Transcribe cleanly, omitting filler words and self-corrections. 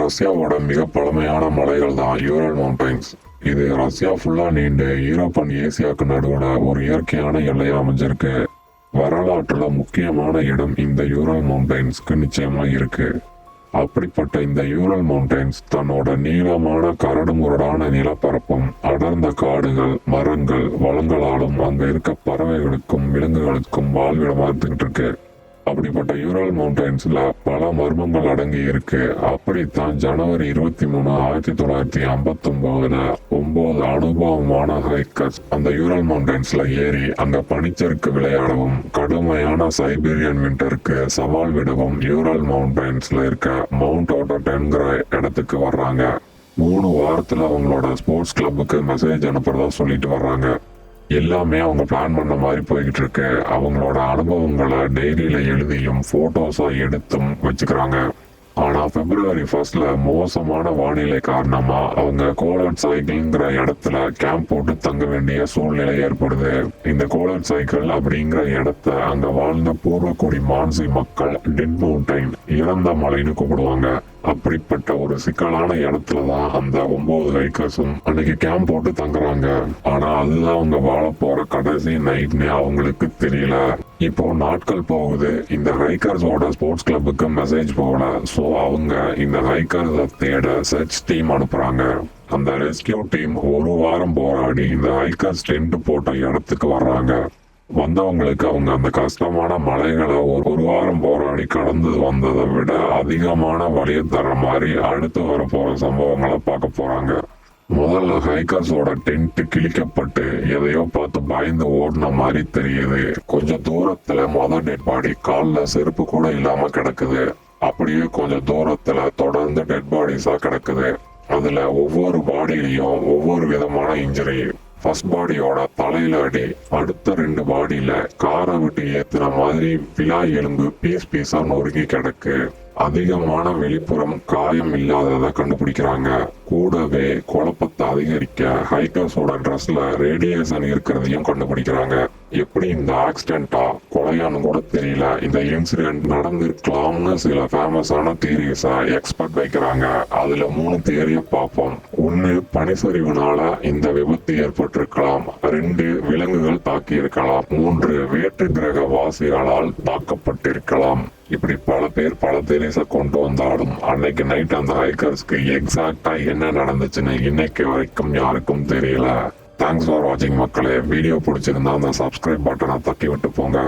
ரஷ்யாவோட மிக பழமையான மலைகள் தான் யூரல் மவுண்டைன்ஸ். இது ரஷ்யா ஃபுல்லா நீண்டு யூரோப் அண்ட் ஏசியாவுக்கு நடுவுல ஒரு இயற்கையான எல்லையா அமைஞ்சிருக்கு. வரலாற்றுல முக்கியமான இடம் இந்த யூரல் மவுண்டைன்ஸ்க்கு நிச்சயமா இருக்கு. அப்படிப்பட்ட இந்த யூரல் மவுண்டைன்ஸ் தன்னோட நீளமான கரடுமுரடான நிலப்பரப்பும் அடர்ந்த காடுகள் மரங்கள் வளங்களாலும் அங்க இருக்க பறவைகளுக்கும் விலங்குகளுக்கும் வாழ்விடமா இருந்துகிட்டு இருக்கு. அப்படிப்பட்ட யூரல் மவுண்டைன்ஸ்ல பல மர்மங்கள் அடங்கி இருக்கு. அப்படித்தான் ஜனவரி 23, 1959 9 அனுபவமான ஹைக்கர்ஸ் அந்த யூரல் மவுண்டைன்ஸ்ல ஏறி அங்க பனிச்சறுக்கு விளையாடவும் கடுமையான சைபீரியன் விண்டருக்கு சவால் விடவும் யூரல் மவுண்டைன்ஸ்ல இருக்க மவுண்ட் ஓட்டோங்கிற இடத்துக்கு வர்றாங்க. 3 வாரத்துல அவங்களோட ஸ்போர்ட்ஸ் கிளப்புக்கு மெசேஜ் அனுப்புறதா சொல்லிட்டு வர்றாங்க. எல்லாமே அவங்க பிளான் பண்ண மாதிரி போய்கிட்டு இருக்கு. அவங்களோட அனுபவங்களை டைரியில எழுதியும் போட்டோஸா எடுத்தும் வச்சுக்கிறாங்க. ஆனா February 1 மோசமான வானிலை காரணமா அவங்க கோலட் சைக்கிள்ங்கிற இடத்துல கேம்ப் போட்டு தங்க வேண்டிய சூழ்நிலை ஏற்படுது. இந்த கோலட் சைக்கிள் அப்படிங்கிற இடத்த அங்க வாழ்ந்த பூர்வக்குடி மான்சி மக்கள் டெட் மவுண்டைன் இறந்த மலைன்னு கூப்பிடுவாங்க. அப்படிப்பட்ட ஒரு சிக்கலான இடத்துலதான் அந்த 9 ஹைக்கர்ஸும் அன்னைக்கு கேம்ப் போட்டு தங்குறாங்க. ஆனா அதுதான் அவங்க வாழ போற கடைசி நைட்னு அவங்களுக்கு தெரியல. இப்போ நாட்கள் போகுது. இந்த ஹைக்கர்ஸோட ஸ்போர்ட்ஸ் கிளப்புக்கு மெசேஜ் போகல. சோ அவங்க இந்த ஹைக்கர்ஸை தேட சர்ச் டீம் அனுப்புறாங்க. அந்த ரெஸ்கியூ டீம் ஒரு வாரம் போராடி இந்த ஹைக்கர்ஸ் டென்ட் போட்ட இடத்துக்கு வர்றாங்க. வந்தவங்களுக்கு அவங்க அந்த கஷ்டமான மலைகளை ஒரு வாரம் போராடி கடந்து வந்ததை விட அதிகமான வழியை தர மாதிரி அடுத்து வர போற சம்பவங்களை பார்க்க போறாங்க. முதல்ல ஹைக்கர்ஸோட டென்ட் கிழிக்கப்பட்டு எதையோ பார்த்து பயந்து ஓடின மாதிரி தெரியுது. கொஞ்சம் தூரத்துல டெட் பாடி கால்ல செருப்பு கூட இல்லாம கிடக்குது. அப்படியே கொஞ்சம் தூரத்துல தொடர்ந்து டெட் பாடிஸா கிடக்குது. அதுல ஒவ்வொரு பாடியிலையும் ஒவ்வொரு விதமான இன்ஜுரி. ஃபர்ஸ்ட் பாடியோட தலையில அடி, அடுத்த 2 பாடியில காரை விட்டு ஏத்துன மாதிரி விழா எலும்பு பீஸ் பீஸா நொறுங்கி கிடக்கு. அதிகமான வெளிப்புறம் காயம் இல்லாததை கண்டுபிடிக்கிறாங்க. கூடவே குழப்பத்தை அதிகரிக்க ஹைக்கர்ஸோட ட்ரெஸ்ல ரேடியேஷன் இருக்கிறதையும் கண்டுபிடிக்கிறாங்க. எப்படி இந்த ஆக்சிடென்டா கொலையான்னு கூட தெரியல. இந்த இன்சிடென்ட் நடந்திருக்கலாம்னு சில ஃபேமஸான தியரிஸை எக்ஸ்பர்ட் வைக்கிறாங்க. அதுல 3 தியரிய பார்ப்போம். 1, பனிச்சரிவுனால இந்த விபத்து ஏற்பட்டிருக்கலாம். 2, விலங்குகள் தாக்கி இருக்கலாம். 3, வேற்று கிரக வாசிகளால் தாக்கப்பட்டிருக்கலாம். இப்படி பல பேர் பல தியரிஸை கொண்டு வந்தாலும் அன்னைக்கு நைட் அந்த ஹைக்கர்ஸ்க்கு எக்ஸாக்டா என்ன நடந்துச்சுன்னு இன்னைக்கு வரைக்கும் யாருக்கும் தெரியல. தேங்க்ஸ் ஃபார் வாட்சிங் மக்களே. வீடியோ பிடிச்சிருந்தா அந்த சப்ஸ்கிரைப் பட்டனை தட்டி விட்டு போங்க.